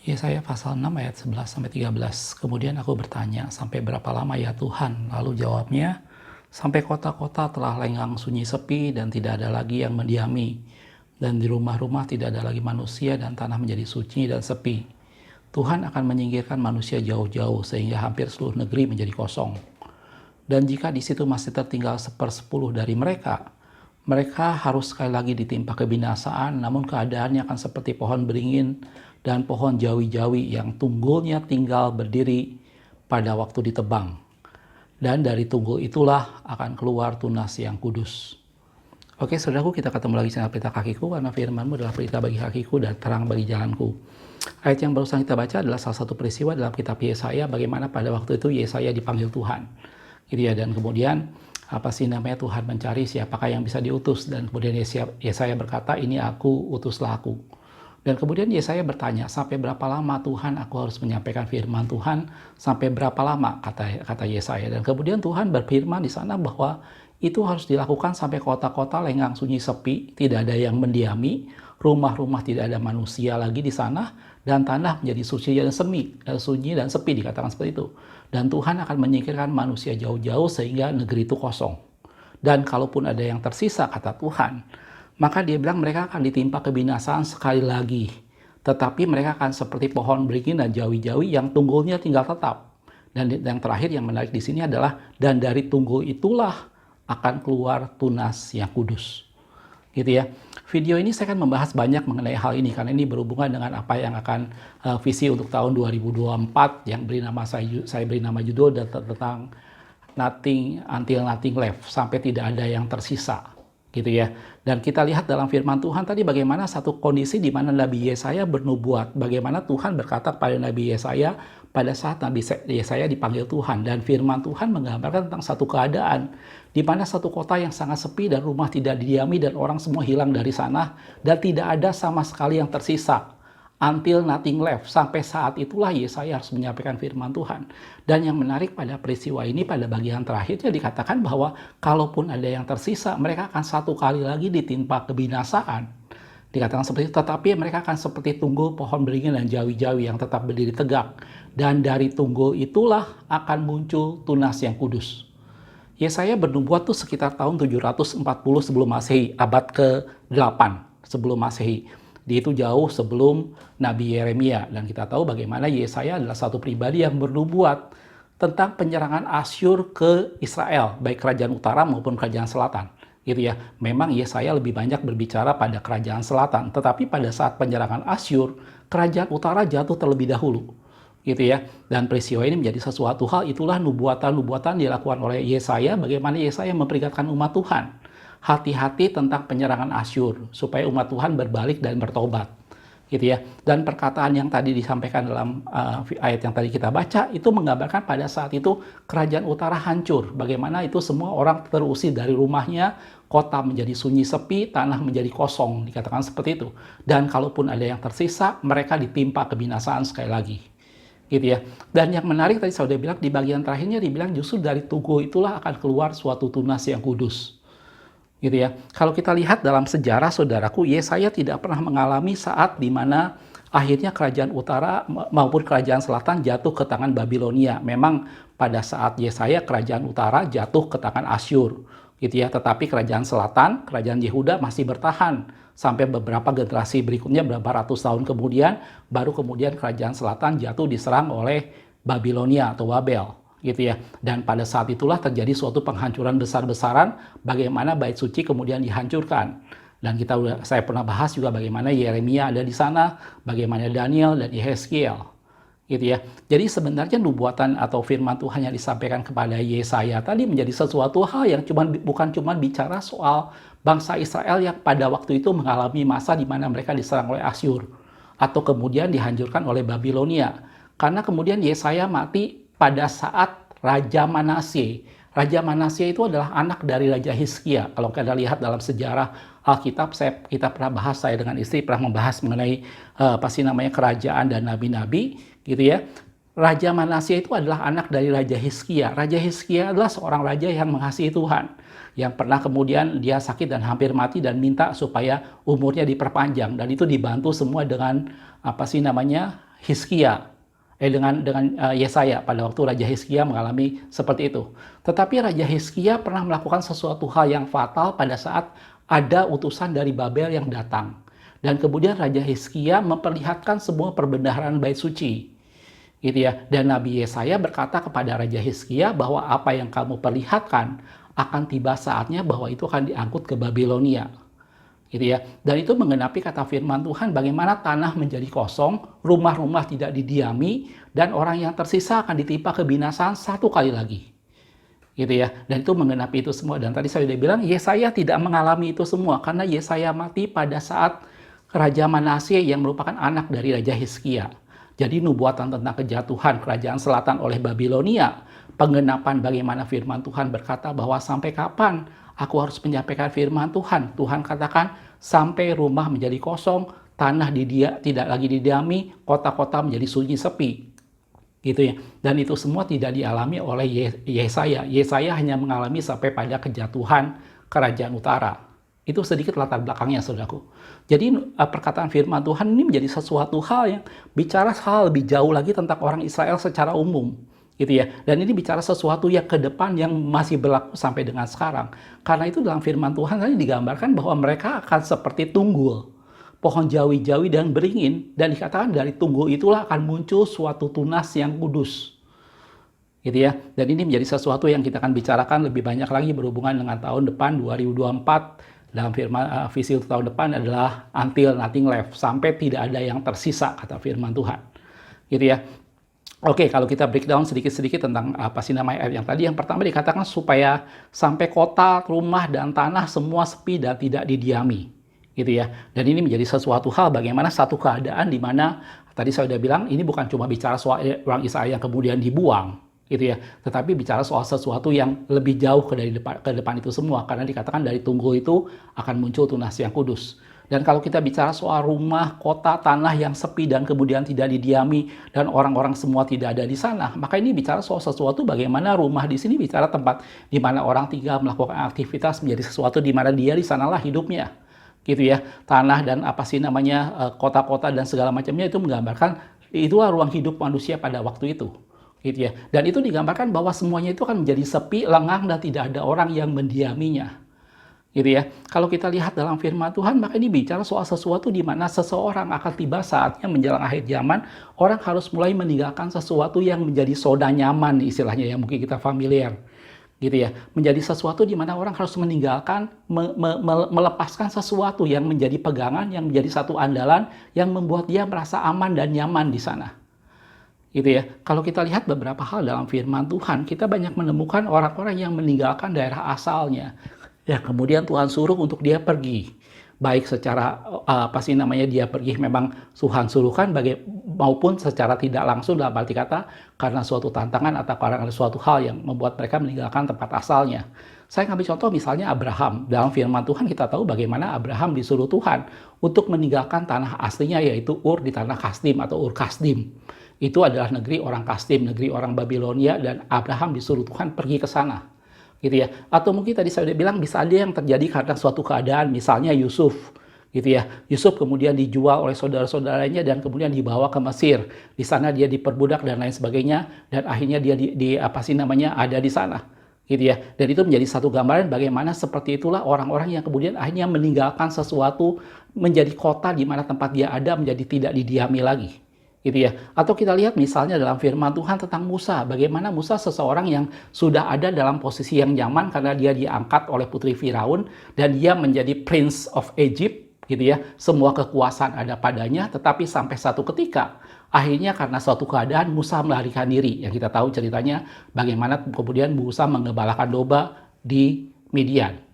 Yesaya pasal 6 ayat 11-13. Kemudian aku bertanya, sampai berapa lama ya Tuhan? Lalu jawabnya, sampai kota-kota telah lengang sunyi sepi dan tidak ada lagi yang mendiami. Dan di rumah-rumah tidak ada lagi manusia dan tanah menjadi sunyi dan sepi. Tuhan akan menyingkirkan manusia jauh-jauh sehingga hampir seluruh negeri menjadi kosong. Dan jika di situ masih tertinggal 1/10 dari mereka, mereka harus sekali lagi ditimpa kebinasaan, namun keadaannya akan seperti pohon beringin dan pohon jawi-jawi yang tunggulnya tinggal berdiri pada waktu ditebang. Dan dari tunggul itulah akan keluar tunas yang kudus. Oke, saudaraku, kita ketemu lagi channel Pelita Kakiku, karena firman-Mu adalah pelita bagi kakiku dan terang bagi jalanku. Ayat yang barusan kita baca adalah salah satu peristiwa dalam kitab Yesaya, bagaimana pada waktu itu Yesaya dipanggil Tuhan. Gitu ya, dan kemudian Tuhan mencari siapakah yang bisa diutus, dan kemudian Yesaya berkata, ini aku, utuslah aku. Dan kemudian Yesaya bertanya, sampai berapa lama Tuhan aku harus menyampaikan firman Tuhan? Sampai berapa lama, kata Yesaya. Dan kemudian Tuhan berfirman di sana bahwa itu harus dilakukan sampai kota-kota lengang sunyi sepi, tidak ada yang mendiami, rumah-rumah tidak ada manusia lagi di sana, dan tanah menjadi sunyi dan sepi, dikatakan seperti itu. Dan Tuhan akan menyingkirkan manusia jauh-jauh sehingga negeri itu kosong. Dan kalaupun ada yang tersisa, kata Tuhan, maka dia bilang mereka akan ditimpa kebinasaan sekali lagi. Tetapi mereka akan seperti pohon beringin dan jawi-jawi yang tunggulnya tinggal tetap. Dan yang terakhir yang menarik di sini adalah, dan dari tunggul itulah akan keluar tunas yang kudus. Gitu ya. Video ini saya akan membahas banyak mengenai hal ini, karena ini berhubungan dengan apa yang akan visi untuk tahun 2024 yang saya beri nama judul tentang nothing until nothing left, sampai tidak ada yang tersisa. Gitu ya. Dan kita lihat dalam firman Tuhan tadi bagaimana satu kondisi di mana Nabi Yesaya bernubuat, bagaimana Tuhan berkata kepada Nabi Yesaya pada saat Nabi Yesaya dipanggil Tuhan, dan firman Tuhan menggambarkan tentang satu keadaan di mana satu kota yang sangat sepi dan rumah tidak didiami dan orang semua hilang dari sana dan tidak ada sama sekali yang tersisa. Until nothing left. Sampai saat itulah Yesaya harus menyampaikan firman Tuhan. Dan yang menarik pada peristiwa ini, pada bagian terakhirnya dikatakan bahwa kalaupun ada yang tersisa, mereka akan satu kali lagi ditimpa kebinasaan. Dikatakan seperti itu, tetapi mereka akan seperti tunggul pohon beringin dan jawi-jawi yang tetap berdiri tegak. Dan dari tunggul itulah akan muncul tunas yang kudus. Yesaya bernubuat tuh sekitar tahun 740 sebelum Masehi, abad ke-8 sebelum Masehi. Itu jauh sebelum Nabi Yeremia, dan kita tahu bagaimana Yesaya adalah satu pribadi yang bernubuat tentang penyerangan Asyur ke Israel, baik kerajaan utara maupun kerajaan selatan. Gitu ya. Memang Yesaya lebih banyak berbicara pada kerajaan selatan, tetapi pada saat penyerangan Asyur, kerajaan utara jatuh terlebih dahulu. Gitu ya. Dan peristiwa ini menjadi sesuatu hal, itulah nubuatan-nubuatan dilakukan oleh Yesaya, bagaimana Yesaya memperingatkan umat Tuhan. Hati-hati tentang penyerangan Asyur, supaya umat Tuhan berbalik dan bertobat. Gitu ya. Dan perkataan yang tadi disampaikan dalam ayat yang tadi kita baca, itu menggambarkan pada saat itu kerajaan utara hancur. Bagaimana itu semua orang terusir dari rumahnya, kota menjadi sunyi sepi, tanah menjadi kosong, dikatakan seperti itu. Dan kalaupun ada yang tersisa, mereka ditimpa kebinasaan sekali lagi. Gitu ya. Dan yang menarik tadi saya sudah bilang, di bagian terakhirnya dibilang justru dari tunggul itulah akan keluar suatu tunas yang kudus. Gitu ya. Kalau kita lihat dalam sejarah, saudaraku, Yesaya tidak pernah mengalami saat di mana akhirnya kerajaan utara maupun kerajaan selatan jatuh ke tangan Babilonia. Memang pada saat Yesaya kerajaan utara jatuh ke tangan Asyur, gitu ya. Tetapi kerajaan selatan, kerajaan Yehuda masih bertahan sampai beberapa generasi berikutnya, beberapa ratus tahun kemudian, baru kemudian kerajaan selatan jatuh diserang oleh Babilonia atau Babel. Gitu ya. Dan pada saat itulah terjadi suatu penghancuran besar-besaran, bagaimana bait suci kemudian dihancurkan. Dan saya pernah bahas juga bagaimana Yeremia ada di sana, bagaimana Daniel dan Yehezkiel. Gitu ya. Jadi sebenarnya nubuatan atau firman Tuhan yang disampaikan kepada Yesaya tadi menjadi sesuatu hal yang bukan cuma bicara soal bangsa Israel yang pada waktu itu mengalami masa di mana mereka diserang oleh Asyur atau kemudian dihancurkan oleh Babilonia. Karena kemudian Yesaya mati pada saat Raja Manasye. Raja Manasye itu adalah anak dari Raja Hizkia. Kalau kita lihat dalam sejarah Alkitab, kita pernah bahas, saya dengan istri pernah membahas mengenai kerajaan dan nabi-nabi, gitu ya. Raja Manasye itu adalah anak dari Raja Hizkia. Raja Hizkia adalah seorang raja yang mengasihi Tuhan, yang pernah kemudian dia sakit dan hampir mati dan minta supaya umurnya diperpanjang, dan itu dibantu semua dengan Hizkia, Yesaya pada waktu Raja Hizkia mengalami seperti itu. Tetapi Raja Hizkia pernah melakukan sesuatu hal yang fatal pada saat ada utusan dari Babel yang datang. Dan kemudian Raja Hizkia memperlihatkan semua perbendaharaan bait suci. Gitu ya. Dan Nabi Yesaya berkata kepada Raja Hizkia bahwa apa yang kamu perlihatkan akan tiba saatnya bahwa itu akan diangkut ke Babilonia. Gitu ya. Dan itu menggenapi kata firman Tuhan bagaimana tanah menjadi kosong, rumah-rumah tidak didiami, dan orang yang tersisa akan ditimpa kebinasaan satu kali lagi. Gitu ya. Dan itu menggenapi itu semua. Dan tadi saya sudah bilang Yesaya tidak mengalami itu semua karena Yesaya mati pada saat Raja Manasye yang merupakan anak dari Raja Hizkia. Jadi nubuatan tentang kejatuhan kerajaan selatan oleh Babilonia, penggenapan bagaimana firman Tuhan berkata bahwa sampai kapan aku harus menyampaikan firman Tuhan. Tuhan katakan sampai rumah menjadi kosong, tanah tidak lagi didiami, kota-kota menjadi sunyi sepi. Gitu ya. Dan itu semua tidak dialami oleh Yesaya. Yesaya hanya mengalami sampai pada kejatuhan kerajaan utara. Itu sedikit latar belakangnya, saudaraku. Jadi perkataan firman Tuhan ini menjadi sesuatu hal yang bicara hal lebih jauh lagi tentang orang Israel secara umum. Gitu ya. Dan ini bicara sesuatu yang ke depan yang masih berlaku sampai dengan sekarang. Karena itu dalam firman Tuhan tadi digambarkan bahwa mereka akan seperti tunggul, pohon jawi-jawi dan beringin, dan dikatakan dari tunggul itulah akan muncul suatu tunas yang kudus. Gitu ya. Dan ini menjadi sesuatu yang kita akan bicarakan lebih banyak lagi berhubungan dengan tahun depan 2024. Dalam firman visi untuk tahun depan adalah until nothing left, sampai tidak ada yang tersisa, kata firman Tuhan. Gitu ya. Oke, kalau kita breakdown sedikit-sedikit tentang apa sih namanya ayat yang tadi. Yang pertama dikatakan supaya sampai kota, rumah, dan tanah semua sepi dan tidak didiami. Gitu ya. Dan ini menjadi sesuatu hal bagaimana satu keadaan di mana tadi saya sudah bilang ini bukan cuma bicara soal orang Israel yang kemudian dibuang, gitu ya. Tetapi bicara soal sesuatu yang lebih jauh ke depan itu semua. Karena dikatakan dari tunggul itu akan muncul tunas yang kudus. Dan kalau kita bicara soal rumah, kota, tanah yang sepi dan kemudian tidak didiami dan orang-orang semua tidak ada di sana, maka ini bicara soal sesuatu bagaimana rumah di sini bicara tempat di mana orang tinggal melakukan aktivitas menjadi sesuatu di mana dia di sanalah hidupnya. Gitu ya. Tanah dan apa sih namanya kota-kota dan segala macamnya itu menggambarkan itulah ruang hidup manusia pada waktu itu. Gitu ya. Dan itu digambarkan bahwa semuanya itu akan menjadi sepi, lengang dan tidak ada orang yang mendiaminya. Gitu ya. Kalau kita lihat dalam firman Tuhan, maka ini bicara soal sesuatu di mana seseorang akan tiba saatnya menjelang akhir zaman, orang harus mulai meninggalkan sesuatu yang menjadi soda nyaman, istilahnya yang mungkin kita familiar. Gitu ya. Menjadi sesuatu di mana orang harus meninggalkan, melepaskan sesuatu yang menjadi pegangan, yang menjadi satu andalan, yang membuat dia merasa aman dan nyaman di sana. Gitu ya. Kalau kita lihat beberapa hal dalam firman Tuhan, kita banyak menemukan orang-orang yang meninggalkan daerah asalnya. Ya, kemudian Tuhan suruh untuk dia pergi. Baik secara dia pergi memang Tuhan suruhkan maupun secara tidak langsung dalam arti kata karena suatu tantangan atau karena suatu hal yang membuat mereka meninggalkan tempat asalnya. Saya ngambil contoh misalnya Abraham. Dalam firman Tuhan kita tahu bagaimana Abraham disuruh Tuhan untuk meninggalkan tanah aslinya yaitu Ur di tanah Kasdim atau Ur Kasdim. Itu adalah negeri orang Kasdim, negeri orang Babilonia, dan Abraham disuruh Tuhan pergi ke sana. Gitu ya. Atau mungkin tadi saya udah bilang bisa ada yang terjadi karena suatu keadaan, misalnya Yusuf, gitu ya. Yusuf kemudian dijual oleh saudara-saudaranya dan kemudian dibawa ke Mesir. Di sana dia diperbudak dan lain sebagainya, dan akhirnya dia ada di sana, gitu ya. Dan itu menjadi satu gambaran bagaimana seperti itulah orang-orang yang kemudian akhirnya meninggalkan sesuatu menjadi kota di mana tempat dia ada menjadi tidak didiami lagi. Gitu ya. Atau kita lihat misalnya dalam firman Tuhan tentang Musa, bagaimana Musa seseorang yang sudah ada dalam posisi yang nyaman karena dia diangkat oleh putri Firaun dan dia menjadi Prince of Egypt, gitu ya. Semua kekuasaan ada padanya, tetapi sampai satu ketika akhirnya karena suatu keadaan Musa melarikan diri. Yang kita tahu ceritanya bagaimana kemudian Musa mengembalakan domba di Midian.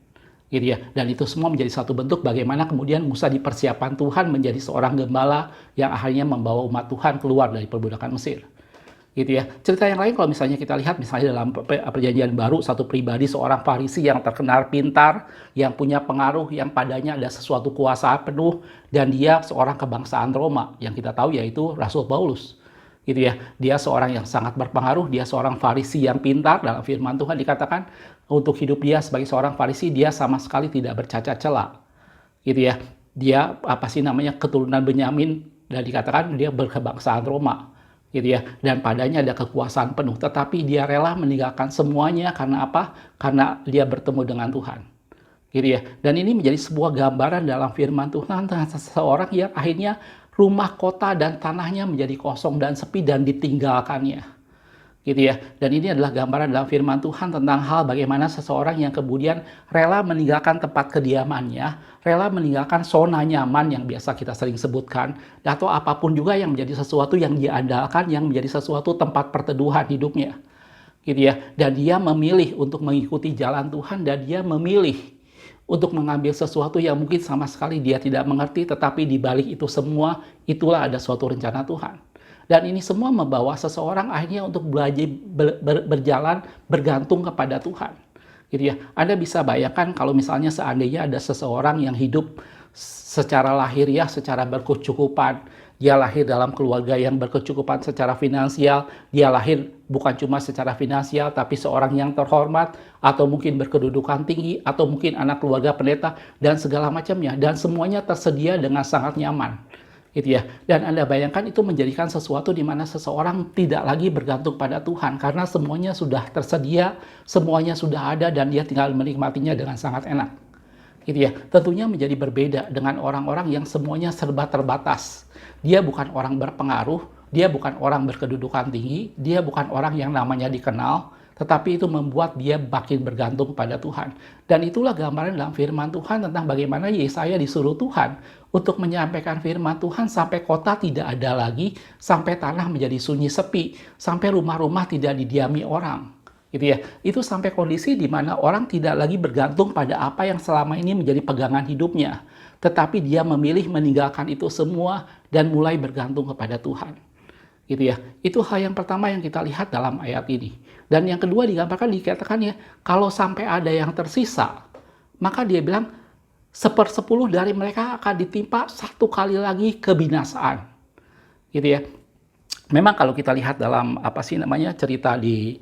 Gitu ya. Dan itu semua menjadi satu bentuk bagaimana kemudian Musa dipersiapkan Tuhan menjadi seorang gembala yang akhirnya membawa umat Tuhan keluar dari perbudakan Mesir. Gitu ya. Cerita yang lain kalau misalnya kita lihat misalnya dalam perjanjian baru satu pribadi seorang Farisi yang terkenal pintar, yang punya pengaruh, yang padanya ada sesuatu kuasa penuh, dan dia seorang kebangsaan Roma yang kita tahu yaitu Rasul Paulus. Gitu ya. Dia seorang yang sangat berpengaruh, dia seorang Farisi yang pintar. Dalam firman Tuhan dikatakan untuk hidup dia sebagai seorang Farisi dia sama sekali tidak bercacat cela. Gitu ya. Dia keturunan Benyamin dan dikatakan dia berkebangsaan Roma, gitu ya. Dan padanya ada kekuasaan penuh, tetapi dia rela meninggalkan semuanya karena apa? Karena dia bertemu dengan Tuhan, gitu ya. Dan ini menjadi sebuah gambaran dalam firman Tuhan tentang seseorang yang akhirnya rumah, kota, dan tanahnya menjadi kosong dan sepi dan ditinggalkannya, gitu ya. Dan ini adalah gambaran dalam firman Tuhan tentang hal bagaimana seseorang yang kemudian rela meninggalkan tempat kediamannya, rela meninggalkan zona nyaman yang biasa kita sering sebutkan, atau apapun juga yang menjadi sesuatu yang dia andalkan, yang menjadi sesuatu tempat perteduhan hidupnya, gitu ya. Dan dia memilih untuk mengikuti jalan Tuhan, dan dia memilih untuk mengambil sesuatu yang mungkin sama sekali dia tidak mengerti, tetapi di balik itu semua, itulah ada suatu rencana Tuhan. Dan ini semua membawa seseorang akhirnya untuk belajar berjalan bergantung kepada Tuhan, gitu ya. Anda bisa bayangkan kalau misalnya seandainya ada seseorang yang hidup secara lahiriah, secara berkecukupan, dia lahir dalam keluarga yang berkecukupan secara finansial, dia lahir bukan cuma secara finansial, tapi seorang yang terhormat, atau mungkin berkedudukan tinggi, atau mungkin anak keluarga pendeta, dan segala macamnya, dan semuanya tersedia dengan sangat nyaman, gitu ya. Dan Anda bayangkan itu menjadikan sesuatu di mana seseorang tidak lagi bergantung pada Tuhan, karena semuanya sudah tersedia, semuanya sudah ada, dan dia tinggal menikmatinya dengan sangat enak, gitu ya. Tentunya menjadi berbeda dengan orang-orang yang semuanya serba terbatas. Dia bukan orang berpengaruh, dia bukan orang berkedudukan tinggi, dia bukan orang yang namanya dikenal, tetapi itu membuat dia makin bergantung pada Tuhan. Dan itulah gambaran dalam firman Tuhan tentang bagaimana Yesaya disuruh Tuhan untuk menyampaikan firman Tuhan sampai kota tidak ada lagi, sampai tanah menjadi sunyi sepi, sampai rumah-rumah tidak didiami orang, gitu ya. Itu sampai kondisi di mana orang tidak lagi bergantung pada apa yang selama ini menjadi pegangan hidupnya, tetapi dia memilih meninggalkan itu semua dan mulai bergantung kepada Tuhan, gitu ya. Itu hal yang pertama yang kita lihat dalam ayat ini. Dan yang kedua digambarkan, dikatakan ya, kalau sampai ada yang tersisa, maka dia bilang 1/10 dari mereka akan ditimpa satu kali lagi kebinasaan, gitu ya. Memang kalau kita lihat dalam cerita di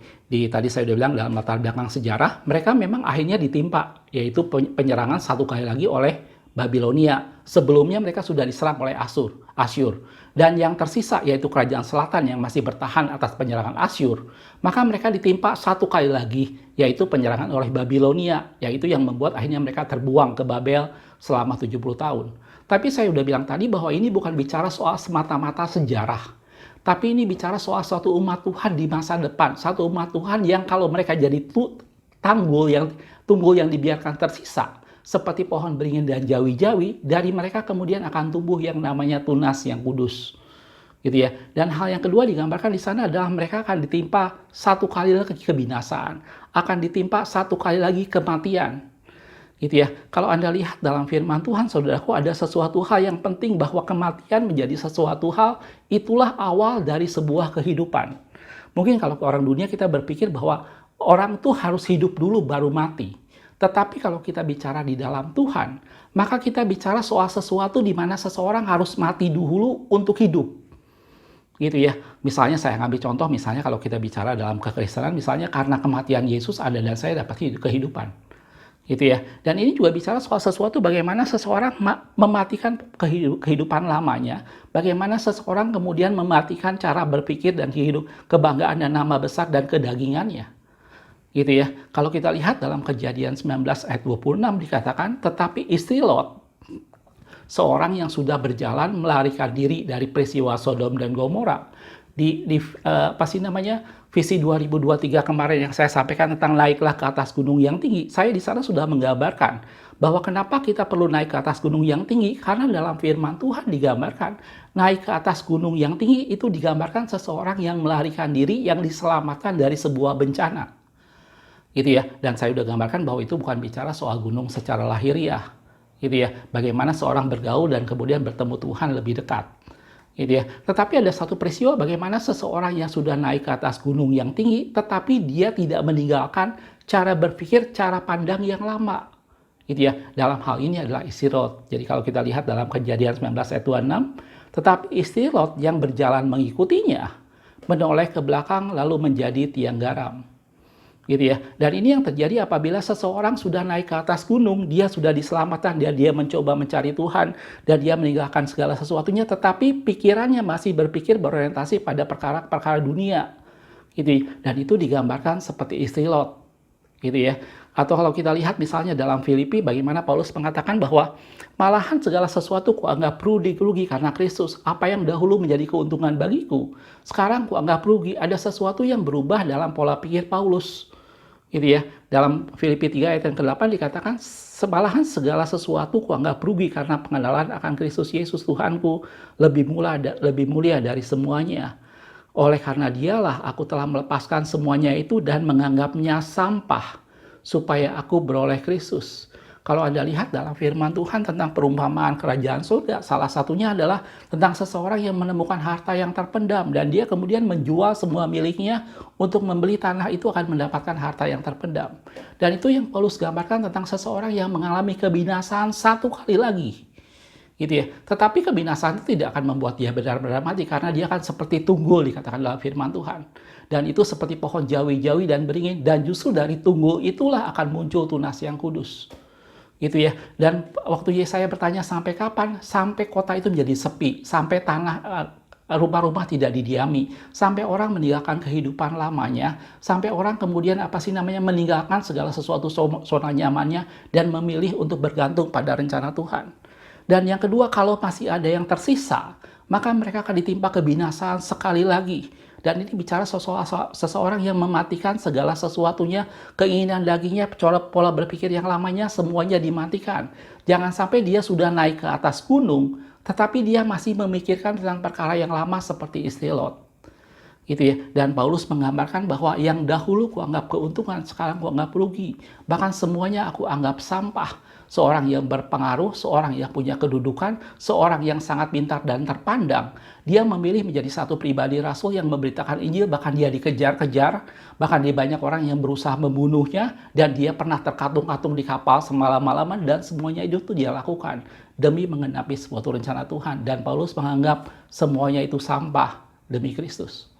tadi saya udah bilang dalam latar belakang sejarah, mereka memang akhirnya ditimpa, yaitu penyerangan satu kali lagi oleh Babilonia. Sebelumnya mereka sudah diserang oleh Asyur. Dan yang tersisa yaitu kerajaan selatan yang masih bertahan atas penyerangan Asyur, maka mereka ditimpa satu kali lagi, yaitu penyerangan oleh Babilonia, yaitu yang membuat akhirnya mereka terbuang ke Babel selama 70 tahun. Tapi saya udah bilang tadi bahwa ini bukan bicara soal semata-mata sejarah, tapi ini bicara soal suatu umat Tuhan di masa depan, satu umat Tuhan yang kalau mereka jadi tunggul yang dibiarkan tersisa, seperti pohon beringin dan jawi-jawi, dari mereka kemudian akan tumbuh yang namanya tunas yang kudus, gitu ya. Dan hal yang kedua digambarkan di sana adalah mereka akan ditimpa satu kali lagi kebinasaan, akan ditimpa satu kali lagi kematian, gitu ya. Kalau Anda lihat dalam firman Tuhan, saudaraku, ada sesuatu hal yang penting bahwa kematian menjadi sesuatu hal, itulah awal dari sebuah kehidupan. Mungkin kalau ke orang dunia kita berpikir bahwa orang tuh harus hidup dulu baru mati. Tetapi kalau kita bicara di dalam Tuhan, maka kita bicara soal sesuatu di mana seseorang harus mati dulu untuk hidup, gitu ya. Misalnya saya ngambil contoh, misalnya kalau kita bicara dalam kekristenan, misalnya karena kematian Yesus ada dan saya dapat kehidupan, gitu ya. Dan ini juga bicara soal sesuatu bagaimana seseorang mematikan kehidupan lamanya, bagaimana seseorang kemudian mematikan cara berpikir dan kebanggaan dan nama besar dan kedagingannya, gitu ya. Kalau kita lihat dalam Kejadian 19 ayat 26 dikatakan, tetapi istri Lot, seorang yang sudah berjalan melarikan diri dari peristiwa Sodom dan Gomora, visi 2023 kemarin yang saya sampaikan tentang naiklah ke atas gunung yang tinggi, saya di sana sudah menggambarkan bahwa kenapa kita perlu naik ke atas gunung yang tinggi, karena dalam firman Tuhan digambarkan naik ke atas gunung yang tinggi itu digambarkan seseorang yang melarikan diri, yang diselamatkan dari sebuah bencana, gitu ya. Dan saya udah gambarkan bahwa itu bukan bicara soal gunung secara lahiriah, gitu ya. Bagaimana seorang bergaul dan kemudian bertemu Tuhan lebih dekat, gitu ya. Tetapi ada satu peristiwa bagaimana seseorang yang sudah naik ke atas gunung yang tinggi, tetapi dia tidak meninggalkan cara berpikir, cara pandang yang lama, gitu ya. Dalam hal ini adalah istri Lot. Jadi kalau kita lihat dalam Kejadian 19 ayat 26, tetapi istri Lot yang berjalan mengikutinya menoleh ke belakang lalu menjadi tiang garam. gitu ya. Dan ini yang terjadi apabila seseorang sudah naik ke atas gunung, dia sudah diselamatkan, dia mencoba mencari Tuhan, dan dia meninggalkan segala sesuatunya, tetapi pikirannya masih berpikir berorientasi pada perkara-perkara dunia, gitu. Dan itu digambarkan seperti istri Lot, gitu ya. Atau kalau kita lihat misalnya dalam Filipi, bagaimana Paulus mengatakan bahwa malahan segala sesuatu kuanggap rugi karena Kristus. Apa yang dahulu menjadi keuntungan bagiku, sekarang kuanggap rugi. Ada sesuatu yang berubah dalam pola pikir Paulus, gitu ya. Dalam Filipi 3 ayat yang ke-8 dikatakan, malahan segala sesuatu kuanggap rugi karena pengenalan akan Kristus Yesus Tuhanku lebih mulia dari semuanya. Oleh karena dialah aku telah melepaskan semuanya itu dan menganggapnya sampah, supaya aku beroleh Kristus. Kalau Anda lihat dalam firman Tuhan tentang perumpamaan kerajaan surga, salah satunya adalah tentang seseorang yang menemukan harta yang terpendam, dan dia kemudian menjual semua miliknya untuk membeli tanah itu akan mendapatkan harta yang terpendam. Dan itu yang Paulus gambarkan tentang seseorang yang mengalami kebinasaan satu kali lagi, gitu ya. Tetapi kebinasaan itu tidak akan membuat dia benar-benar mati, karena dia akan seperti tunggul, dikatakan dalam firman Tuhan. Dan itu seperti pohon jawi-jawi dan beringin, dan justru dari tunggul itulah akan muncul tunas yang kudus, gitu ya. Dan waktu Yesaya bertanya sampai kapan, sampai kota itu menjadi sepi, sampai rumah-rumah tidak didiami, sampai orang meninggalkan kehidupan lamanya, sampai orang kemudian meninggalkan segala sesuatu zona nyamannya dan memilih untuk bergantung pada rencana Tuhan. Dan yang kedua, kalau masih ada yang tersisa, maka mereka akan ditimpa kebinasaan sekali lagi. Dan ini bicara seseorang yang mematikan segala sesuatunya, keinginan dagingnya, pola berpikir yang lamanya, semuanya dimatikan. Jangan sampai dia sudah naik ke atas gunung, tetapi dia masih memikirkan tentang perkara yang lama seperti istri Lot, gitu ya. Dan Paulus menggambarkan bahwa yang dahulu kuanggap keuntungan, sekarang kuanggap rugi. Bahkan semuanya aku anggap sampah. Seorang yang berpengaruh, seorang yang punya kedudukan, seorang yang sangat pintar dan terpandang, dia memilih menjadi satu pribadi rasul yang memberitakan Injil, bahkan dia dikejar-kejar, bahkan dia banyak orang yang berusaha membunuhnya, dan dia pernah terkatung-katung di kapal semalam-malaman, dan semuanya itu dia lakukan demi menggenapi suatu rencana Tuhan. Dan Paulus menganggap semuanya itu sampah demi Kristus,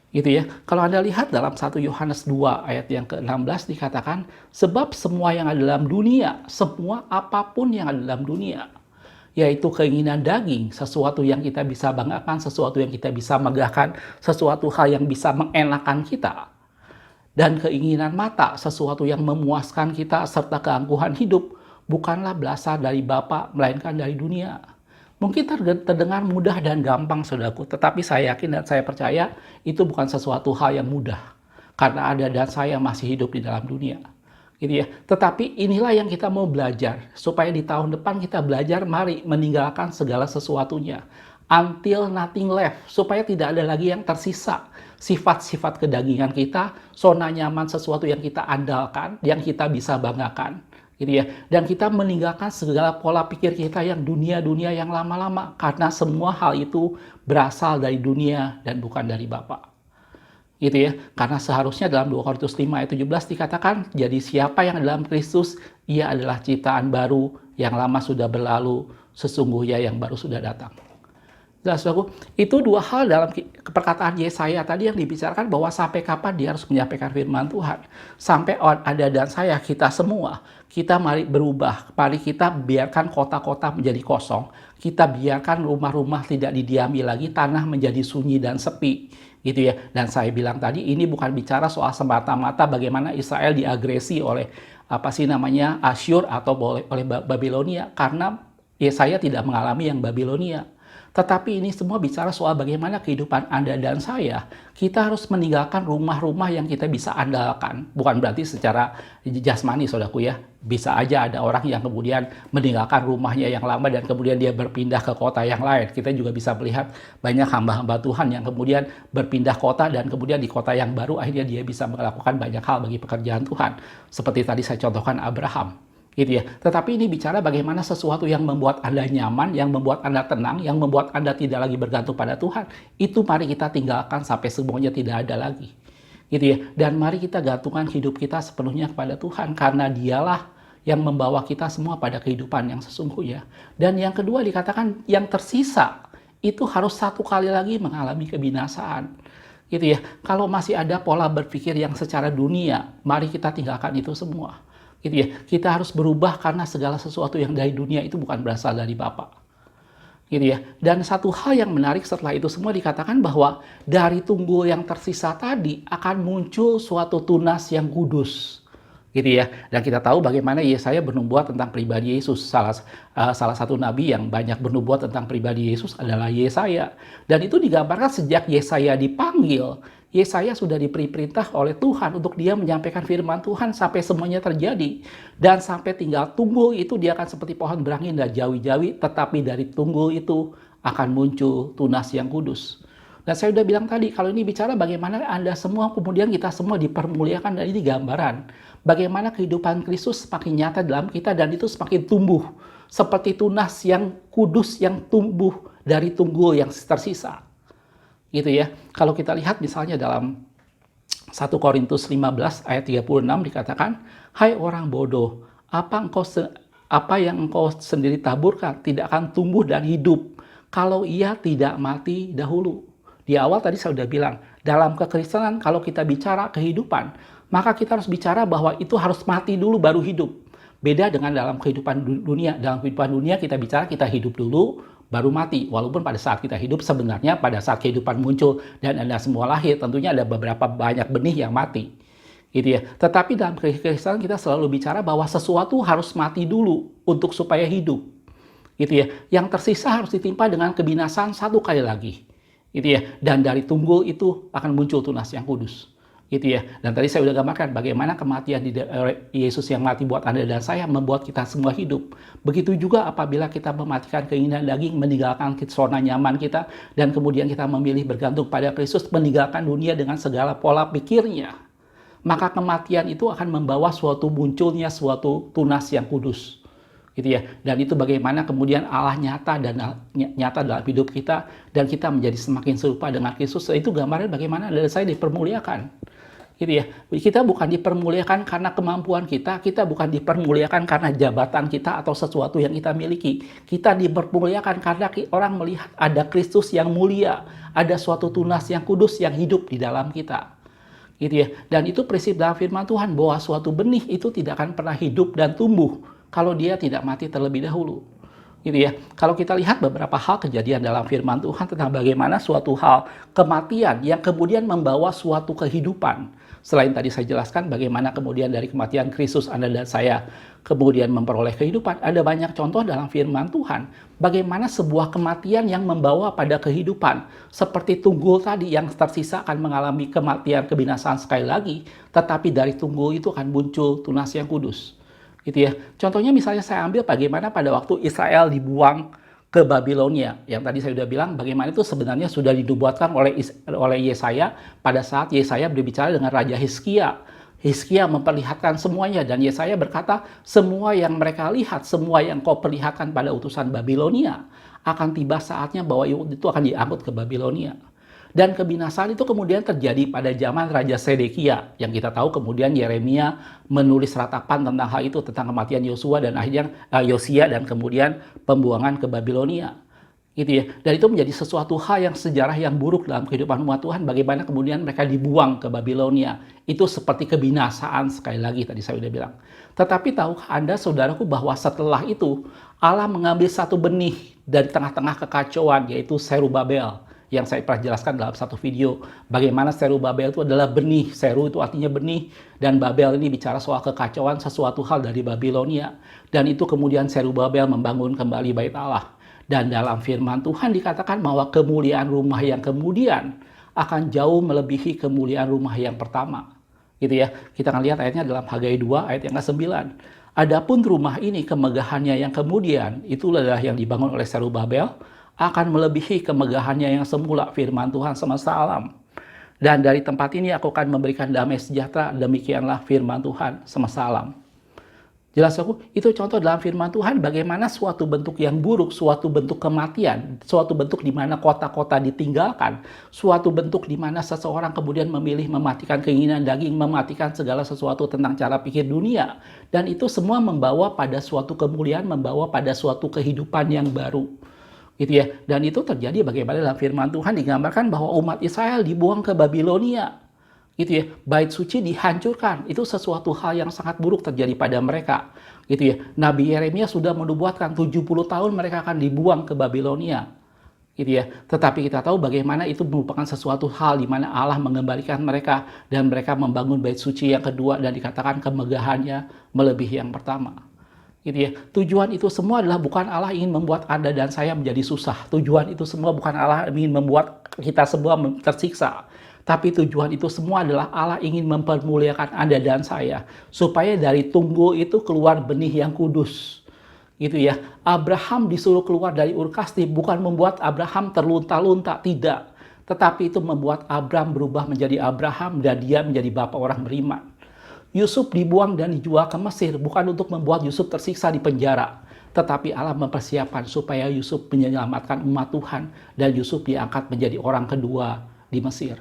gitu ya. Kalau Anda lihat dalam 1 Yohanes 2 ayat yang ke-16 dikatakan, sebab semua yang ada dalam dunia, semua apapun yang ada dalam dunia, yaitu keinginan daging, sesuatu yang kita bisa banggakan, sesuatu yang kita bisa megahkan, sesuatu hal yang bisa mengenakan kita, dan keinginan mata, sesuatu yang memuaskan kita, serta keangkuhan hidup, bukanlah berasal dari Bapa, melainkan dari dunia. Mungkin terdengar mudah dan gampang, saudaraku, tetapi saya yakin dan saya percaya itu bukan sesuatu hal yang mudah, karena Anda dan saya masih hidup di dalam dunia, gitu ya. Tetapi inilah yang kita mau belajar, supaya di tahun depan kita belajar, mari meninggalkan segala sesuatunya, until nothing left, supaya tidak ada lagi yang tersisa. Sifat-sifat kedagingan kita, zona nyaman, sesuatu yang kita andalkan, yang kita bisa banggakan, gitu ya. Dan kita meninggalkan segala pola pikir kita yang dunia-dunia yang lama-lama, karena semua hal itu berasal dari dunia dan bukan dari Bapa, gitu ya. Karena seharusnya dalam 2 Korintus 5 ayat 17 dikatakan, jadi siapa yang dalam Kristus, ia adalah ciptaan baru, yang lama sudah berlalu, sesungguhnya yang baru sudah datang. Saudaraku, itu dua hal dalam perkataan Yesaya tadi yang dibicarakan, bahwa sampai kapan dia harus menyampaikan firman Tuhan. Sampai Anda dan saya, kita semua, kita mari berubah. Mari kita biarkan kota-kota menjadi kosong. Kita biarkan rumah-rumah tidak didiami lagi, tanah menjadi sunyi dan sepi, gitu ya. Dan saya bilang tadi, ini bukan bicara soal semata-mata bagaimana Israel diagresi oleh Asyur atau oleh Babilonia, karena Yesaya tidak mengalami yang Babilonia. Tetapi ini semua bicara soal bagaimana kehidupan Anda dan saya. Kita harus meninggalkan rumah-rumah yang kita bisa andalkan. Bukan berarti secara jasmani, saudaraku ya. Bisa aja ada orang yang kemudian meninggalkan rumahnya yang lama dan kemudian dia berpindah ke kota yang lain. Kita juga bisa melihat banyak hamba-hamba Tuhan yang kemudian berpindah kota, dan kemudian di kota yang baru akhirnya dia bisa melakukan banyak hal bagi pekerjaan Tuhan. Seperti tadi saya contohkan Abraham, gitu ya. Tetapi ini bicara bagaimana sesuatu yang membuat Anda nyaman, yang membuat Anda tenang, yang membuat Anda tidak lagi bergantung pada Tuhan, itu mari kita tinggalkan sampai semuanya tidak ada lagi, gitu ya. Dan mari kita gantungkan hidup kita sepenuhnya kepada Tuhan, karena dialah yang membawa kita semua pada kehidupan yang sesungguhnya. Dan yang kedua dikatakan, yang tersisa itu harus satu kali lagi mengalami kebinasaan. Gitu ya. Kalau masih ada pola berpikir yang secara dunia, mari kita tinggalkan itu semua. Gitu ya. Kita harus berubah karena segala sesuatu yang dari dunia itu bukan berasal dari Bapa. Gitu ya. Dan satu hal yang menarik setelah itu semua dikatakan bahwa dari tunggul yang tersisa tadi akan muncul suatu tunas yang kudus. Gitu ya. Dan kita tahu bagaimana Yesaya bernubuat tentang pribadi Yesus. Salah satu nabi yang banyak bernubuat tentang pribadi Yesus adalah Yesaya. Dan itu digambarkan sejak Yesaya dipanggil, Yesaya sudah diberi perintah oleh Tuhan untuk dia menyampaikan firman Tuhan sampai semuanya terjadi. Dan sampai tinggal tunggul itu dia akan seperti pohon berangin dan jawi-jawi, tetapi dari tunggul itu akan muncul tunas yang kudus. Dan saya sudah bilang tadi, kalau ini bicara bagaimana Anda semua, kemudian kita semua dipermuliakan, dan ini gambaran. Bagaimana kehidupan Kristus semakin nyata dalam kita dan itu semakin tumbuh. Seperti tunas yang kudus yang tumbuh dari tunggul yang tersisa. Gitu ya. Kalau kita lihat misalnya dalam 1 Korintus 15 ayat 36 dikatakan, "Hai orang bodoh, apa yang engkau sendiri taburkan tidak akan tumbuh dan hidup kalau ia tidak mati dahulu." Di awal tadi saya sudah bilang, dalam kekristenan kalau kita bicara kehidupan, maka kita harus bicara bahwa itu harus mati dulu baru hidup. Beda dengan dalam kehidupan dunia. Dalam kehidupan dunia kita bicara kita hidup dulu, baru mati. Walaupun pada saat kita hidup sebenarnya pada saat kehidupan muncul dan Anda semua lahir, tentunya ada beberapa banyak benih yang mati. Gitu ya. Tetapi dalam kekristenan kita selalu bicara bahwa sesuatu harus mati dulu untuk supaya hidup. Gitu ya. Yang tersisa harus ditimpa dengan kebinasaan satu kali lagi. Gitu ya. Dan dari tunggul itu akan muncul tunas yang kudus. Gitu ya. Dan tadi saya sudah gambarkan bagaimana kematian Yesus yang mati buat Anda dan saya membuat kita semua hidup. Begitu juga apabila kita mematikan keinginan daging, meninggalkan zona nyaman kita, dan kemudian kita memilih bergantung pada Kristus, meninggalkan dunia dengan segala pola pikirnya. Maka kematian itu akan membawa munculnya suatu tunas yang kudus. Gitu ya. Dan itu bagaimana kemudian Allah nyata dalam hidup kita dan kita menjadi semakin serupa dengan Kristus. Itu gambarnya bagaimana Anda dan saya dipermuliakan. Gitu ya. Kita bukan dipermuliakan karena kemampuan kita bukan dipermuliakan karena jabatan kita atau sesuatu yang kita miliki. Kita dipermuliakan karena orang melihat ada Kristus yang mulia, ada suatu tunas yang kudus yang hidup di dalam kita. Gitu ya. Dan itu prinsip dalam firman Tuhan bahwa suatu benih itu tidak akan pernah hidup dan tumbuh kalau dia tidak mati terlebih dahulu. Gitu ya. Kalau kita lihat beberapa hal kejadian dalam firman Tuhan tentang bagaimana suatu hal kematian yang kemudian membawa suatu kehidupan. Selain tadi saya jelaskan bagaimana kemudian dari kematian Kristus Anda dan saya kemudian memperoleh kehidupan. Ada banyak contoh dalam firman Tuhan. Bagaimana sebuah kematian yang membawa pada kehidupan. Seperti tunggul tadi yang tersisa akan mengalami kematian kebinasaan sekali lagi. Tetapi dari tunggul itu akan muncul tunas yang kudus. Gitu ya. Contohnya misalnya saya ambil bagaimana pada waktu Israel dibuang ke Babilonia. Yang tadi saya sudah bilang bagaimana itu sebenarnya sudah dinubuatkan oleh Yesaya pada saat Yesaya berbicara dengan Raja Hizkia. Hizkia memperlihatkan semuanya dan Yesaya berkata, semua yang mereka lihat, semua yang kau perlihatkan pada utusan Babilonia akan tiba saatnya bahwa itu akan diangkut ke Babilonia. Dan kebinasaan itu kemudian terjadi pada zaman Raja Sedekia, yang kita tahu kemudian Yeremia menulis ratapan tentang hal itu, tentang kematian Yosua dan akhirnya Yosia dan kemudian pembuangan ke Babilonia. Gitu ya. Dan itu menjadi sesuatu hal yang sejarah yang buruk dalam kehidupan umat Tuhan, bagaimana kemudian mereka dibuang ke Babilonia. Itu seperti kebinasaan sekali lagi tadi saya sudah bilang. Tetapi tahukah Anda saudaraku bahwa setelah itu Allah mengambil satu benih dari tengah-tengah kekacauan, yaitu Zerubabel, yang saya pernah jelaskan dalam satu video, bagaimana Zerubabel itu adalah benih. Zeru itu artinya benih, dan Babel ini bicara soal kekacauan sesuatu hal dari Babilonia. Dan itu kemudian Zerubabel membangun kembali bait Allah. Dan dalam firman Tuhan dikatakan bahwa kemuliaan rumah yang kemudian akan jauh melebihi kemuliaan rumah yang pertama. Gitu ya. Kita akan lihat ayatnya dalam Hagai 2 ayat yang ke-9. Adapun rumah ini kemegahannya yang kemudian, itulah yang dibangun oleh Zerubabel, akan melebihi kemegahannya yang semula, firman Tuhan semesta alam. Dan dari tempat ini aku akan memberikan damai sejahtera, demikianlah firman Tuhan semesta alam. Jelas aku, itu contoh dalam firman Tuhan bagaimana suatu bentuk yang buruk, suatu bentuk kematian, suatu bentuk di mana kota-kota ditinggalkan, suatu bentuk di mana seseorang kemudian memilih mematikan keinginan daging, mematikan segala sesuatu tentang cara pikir dunia. Dan itu semua membawa pada suatu kemuliaan, membawa pada suatu kehidupan yang baru. gitu ya. Dan itu terjadi bagaimana dalam firman Tuhan digambarkan bahwa umat Israel dibuang ke Babilonia, gitu ya. Bait suci dihancurkan. Itu sesuatu hal yang sangat buruk terjadi pada mereka, gitu ya. Nabi Yeremia sudah menubuatkan 70 tahun mereka akan dibuang ke Babilonia, gitu ya. Tetapi kita tahu bagaimana itu merupakan sesuatu hal di mana Allah mengembalikan mereka dan mereka membangun bait suci yang kedua dan dikatakan kemegahannya melebihi yang pertama. Gitu ya. Tujuan itu semua adalah bukan Allah ingin membuat Anda dan saya menjadi susah. Tujuan itu semua bukan Allah ingin membuat kita semua tersiksa. Tapi tujuan itu semua adalah Allah ingin mempermuliakan Anda dan saya. Supaya dari tunggu itu keluar benih yang kudus. Gitu ya. Abraham disuruh keluar dari Ur Kasdim bukan membuat Abraham terlunta-lunta, tidak. Tetapi itu membuat Abraham berubah menjadi Abraham dan dia menjadi bapa orang beriman. Yusuf dibuang dan dijual ke Mesir bukan untuk membuat Yusuf tersiksa di penjara, tetapi Allah mempersiapkan supaya Yusuf menyelamatkan umat Tuhan dan Yusuf diangkat menjadi orang kedua di Mesir.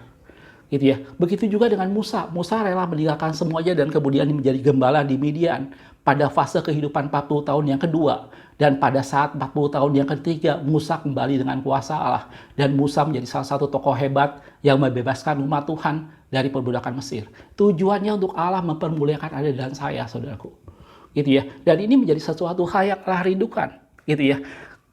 Gitu ya. Begitu juga dengan Musa. Musa rela meninggalkan semuanya dan kemudian menjadi gembala di Midian pada fase kehidupan 40 tahun yang kedua. Dan pada saat 40 tahun yang ketiga, Musa kembali dengan kuasa Allah. Dan Musa menjadi salah satu tokoh hebat yang membebaskan umat Tuhan dari perbudakan Mesir. Tujuannya untuk Allah mempermuliakan Anda dan saya, saudaraku. Gitu ya. Dan ini menjadi sesuatu hal yang Allah rindukan. Gitu ya.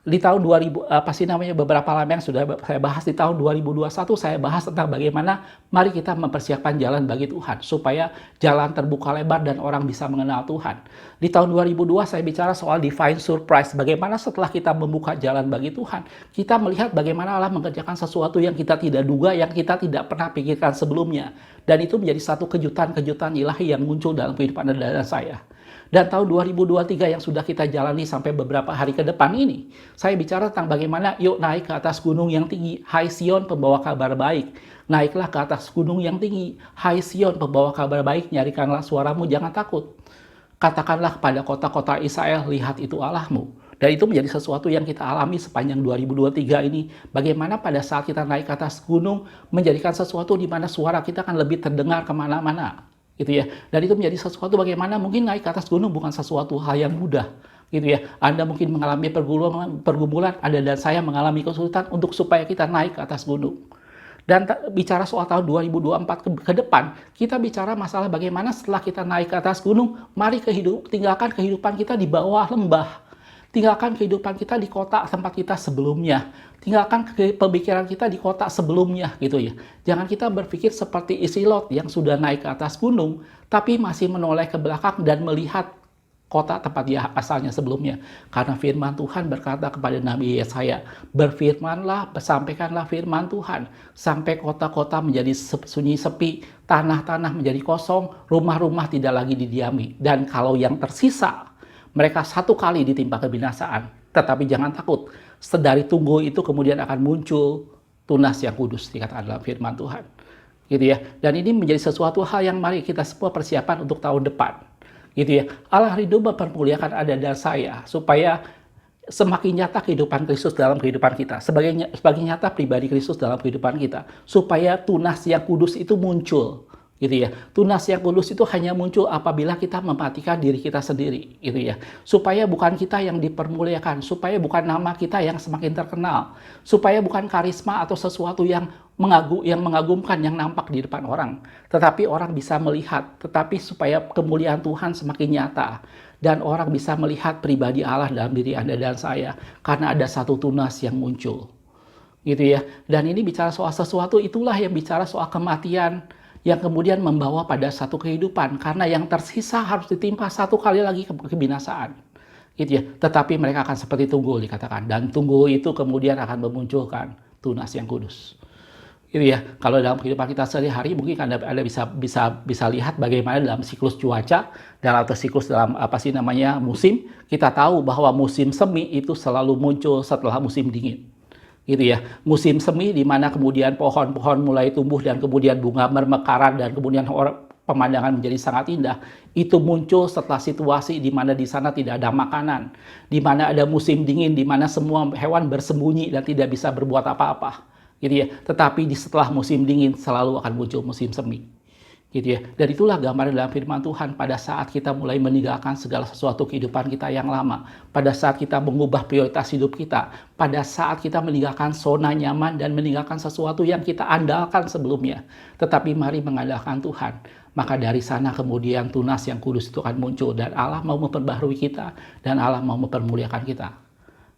Di tahun 2000, beberapa lama yang sudah saya bahas di tahun 2021, saya bahas tentang bagaimana mari kita mempersiapkan jalan bagi Tuhan, supaya jalan terbuka lebar dan orang bisa mengenal Tuhan. Di tahun 2002 saya bicara soal divine surprise, bagaimana setelah kita membuka jalan bagi Tuhan, kita melihat bagaimana Allah mengerjakan sesuatu yang kita tidak duga, yang kita tidak pernah pikirkan sebelumnya. Dan itu menjadi satu kejutan-kejutan ilahi yang muncul dalam kehidupan Anda dan saya. Dan tahun 2023 yang sudah kita jalani sampai beberapa hari ke depan ini, saya bicara tentang bagaimana yuk naik ke atas gunung yang tinggi, hai Sion pembawa kabar baik. Naiklah ke atas gunung yang tinggi, hai Sion pembawa kabar baik, nyarikanlah suaramu, jangan takut. Katakanlah kepada kota-kota Israel, lihat itu Allahmu. Dan itu menjadi sesuatu yang kita alami sepanjang 2023 ini. Bagaimana pada saat kita naik ke atas gunung, menjadikan sesuatu di mana suara kita akan lebih terdengar kemana-mana. Gitu ya. Dan itu menjadi sesuatu bagaimana mungkin naik ke atas gunung bukan sesuatu hal yang mudah, gitu ya. Anda mungkin mengalami pergumulan, Anda dan saya mengalami kesulitan untuk supaya kita naik ke atas gunung. Dan bicara soal tahun 2024 ke depan, kita bicara masalah bagaimana setelah kita naik ke atas gunung, mari tinggalkan kehidupan kita di bawah lembah. Tinggalkan kehidupan kita di kota tempat kita sebelumnya. Tinggalkan pemikiran kita di kota sebelumnya, gitu ya. Jangan kita berpikir seperti isi Lot yang sudah naik ke atas gunung, tapi masih menoleh ke belakang dan melihat kota tempat dia asalnya sebelumnya. Karena firman Tuhan berkata kepada Nabi Yesaya, berfirmanlah, sampaikanlah firman Tuhan, sampai kota-kota menjadi sunyi sepi, tanah-tanah menjadi kosong, rumah-rumah tidak lagi didiami. Dan kalau yang tersisa, mereka satu kali ditimpa kebinasaan. Tetapi jangan takut, sedari tunggu itu kemudian akan muncul tunas yang kudus, dikatakan dalam firman Tuhan. Gitu ya. Dan ini menjadi sesuatu hal yang mari kita semua persiapan untuk tahun depan. Gitu ya. Allah rindu mempermuliakan Anda dan saya supaya semakin nyata kehidupan Kristus dalam kehidupan kita. Sebagai nyata pribadi Kristus dalam kehidupan kita. Supaya tunas yang kudus itu muncul. Gitu ya. Tunas yang kudus itu hanya muncul apabila kita memperhatikan diri kita sendiri, gitu ya. Supaya bukan kita yang dipermuliakan, supaya bukan nama kita yang semakin terkenal, supaya bukan karisma atau sesuatu yang mengagumkan yang nampak di depan orang, tetapi orang bisa melihat, tetapi supaya kemuliaan Tuhan semakin nyata dan orang bisa melihat pribadi Allah dalam diri Anda dan saya karena ada satu tunas yang muncul. Gitu ya. Dan ini bicara soal sesuatu, itulah yang bicara soal kematian yang kemudian membawa pada satu kehidupan, karena yang tersisa harus ditimpa satu kali lagi kebinasaan, gitu ya. Tetapi mereka akan seperti tunggul, dikatakan, dan tunggul itu kemudian akan memunculkan tunas yang kudus, gitu ya. Kalau dalam kehidupan kita sehari-hari mungkin Anda bisa lihat bagaimana dalam siklus cuaca, dalam siklus dalam musim, kita tahu bahwa musim semi itu selalu muncul setelah musim dingin. Gitu ya. Musim semi di mana kemudian pohon-pohon mulai tumbuh dan kemudian bunga bermekaran dan kemudian pemandangan menjadi sangat indah. Itu muncul setelah situasi di mana di sana tidak ada makanan, di mana ada musim dingin, di mana semua hewan bersembunyi dan tidak bisa berbuat apa-apa. Gitu ya. Tetapi setelah musim dingin selalu akan muncul musim semi. gitu ya. Dan itulah gambaran dalam firman Tuhan pada saat kita mulai meninggalkan segala sesuatu kehidupan kita yang lama, pada saat kita mengubah prioritas hidup kita, pada saat kita meninggalkan zona nyaman dan meninggalkan sesuatu yang kita andalkan sebelumnya, tetapi mari mengandalkan Tuhan. Maka dari sana kemudian tunas yang kudus itu akan muncul dan Allah mau memperbaharui kita dan Allah mau mempermuliakan kita.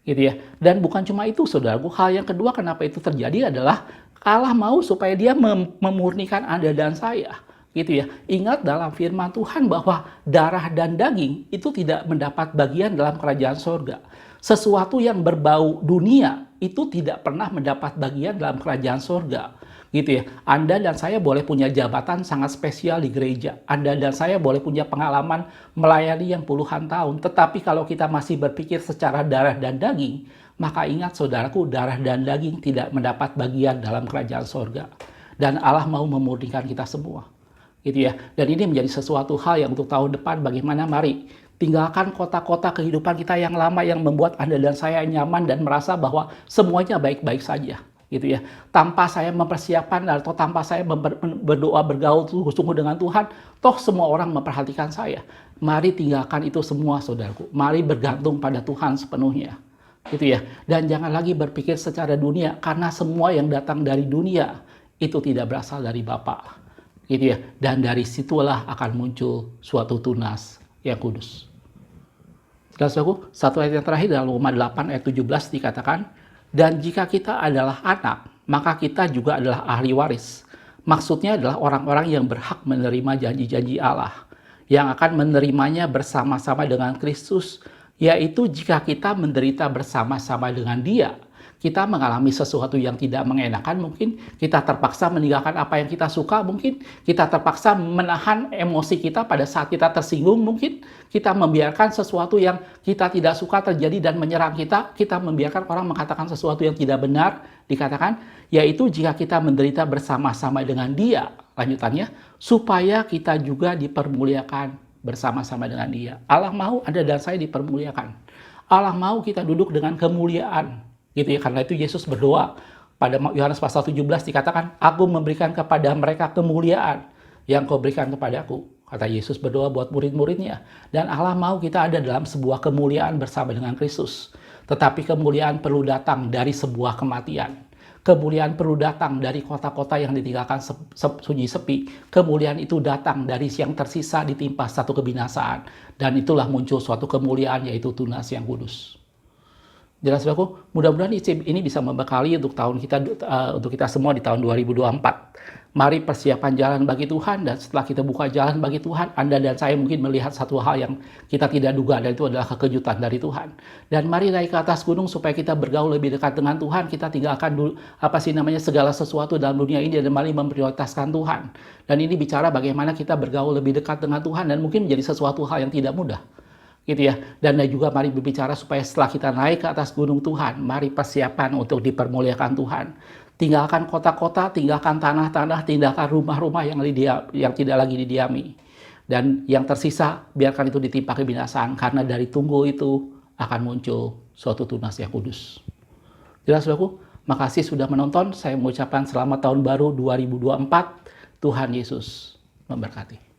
Gitu ya. Dan bukan cuma itu saudaraku, hal yang kedua kenapa itu terjadi adalah Allah mau supaya dia memurnikan Anda dan saya. Gitu ya. Ingat dalam firman Tuhan bahwa darah dan daging itu tidak mendapat bagian dalam kerajaan surga. Sesuatu yang berbau dunia itu tidak pernah mendapat bagian dalam kerajaan surga. Gitu ya. Anda dan saya boleh punya jabatan sangat spesial di gereja. Anda dan saya boleh punya pengalaman melayani yang puluhan tahun. Tetapi kalau kita masih berpikir secara darah dan daging, maka ingat saudaraku, darah dan daging tidak mendapat bagian dalam kerajaan surga. Dan Allah mau memurnikan kita semua. Gitu ya. Dan ini menjadi sesuatu hal yang untuk tahun depan bagaimana mari tinggalkan kota-kota kehidupan kita yang lama yang membuat Anda dan saya nyaman dan merasa bahwa semuanya baik-baik saja. Gitu ya. Tanpa saya mempersiapkan atau tanpa saya berdoa bergaul sungguh-sungguh dengan Tuhan, toh semua orang memperhatikan saya. Mari tinggalkan itu semua saudaraku. Mari bergantung pada Tuhan sepenuhnya. Gitu ya. Dan jangan lagi berpikir secara dunia karena semua yang datang dari dunia itu tidak berasal dari Bapa. Gitu ya. Dan dari situlah akan muncul suatu tunas yang kudus. Saudaraku, satu ayat yang terakhir dalam Roma 8 ayat 17 dikatakan, dan jika kita adalah anak, maka kita juga adalah ahli waris. Maksudnya adalah orang-orang yang berhak menerima janji-janji Allah, yang akan menerimanya bersama-sama dengan Kristus, yaitu jika kita menderita bersama-sama dengan Dia. Kita mengalami sesuatu yang tidak mengenakan, mungkin kita terpaksa meninggalkan apa yang kita suka, mungkin kita terpaksa menahan emosi kita pada saat kita tersinggung, mungkin kita membiarkan sesuatu yang kita tidak suka terjadi dan menyerang kita membiarkan orang mengatakan sesuatu yang tidak benar, dikatakan, yaitu jika kita menderita bersama-sama dengan Dia, lanjutannya, supaya kita juga dipermuliakan bersama-sama dengan Dia. Allah mau Anda dan saya dipermuliakan. Allah mau kita duduk dengan kemuliaan. Gitu ya, karena itu Yesus berdoa pada Yohanes pasal 17 dikatakan, aku memberikan kepada mereka kemuliaan yang kau berikan kepadaku. Kata Yesus berdoa buat murid-muridnya. Dan Allah mau kita ada dalam sebuah kemuliaan bersama dengan Kristus. Tetapi kemuliaan perlu datang dari sebuah kematian. Kemuliaan perlu datang dari kota-kota yang ditinggalkan sunyi sepi. Kemuliaan itu datang dari yang tersisa ditimpa satu kebinasaan. Dan itulah muncul suatu kemuliaan, yaitu tunas yang kudus. Jelas saudaraku, mudah-mudahan ini bisa membekali untuk untuk kita semua di tahun 2024. Mari persiapan jalan bagi Tuhan, dan setelah kita buka jalan bagi Tuhan, Anda dan saya mungkin melihat satu hal yang kita tidak duga, dan itu adalah kekejutan dari Tuhan. Dan mari naik ke atas gunung supaya kita bergaul lebih dekat dengan Tuhan. Kita tinggalkan dulu segala sesuatu dalam dunia ini dan mari memprioritaskan Tuhan. Dan ini bicara bagaimana kita bergaul lebih dekat dengan Tuhan, dan mungkin menjadi sesuatu hal yang tidak mudah. Gitu ya. Dan juga mari berbicara supaya setelah kita naik ke atas gunung Tuhan, mari persiapan untuk dipermuliakan Tuhan. Tinggalkan kota-kota, tinggalkan tanah-tanah, tinggalkan rumah-rumah yang tidak lagi didiami. Dan yang tersisa, biarkan itu ditimpa kebinasaan, karena dari tunggu itu akan muncul suatu tunas yang kudus. Jelas saudaraku? Makasih sudah menonton. Saya mengucapkan selamat tahun baru 2024. Tuhan Yesus memberkati.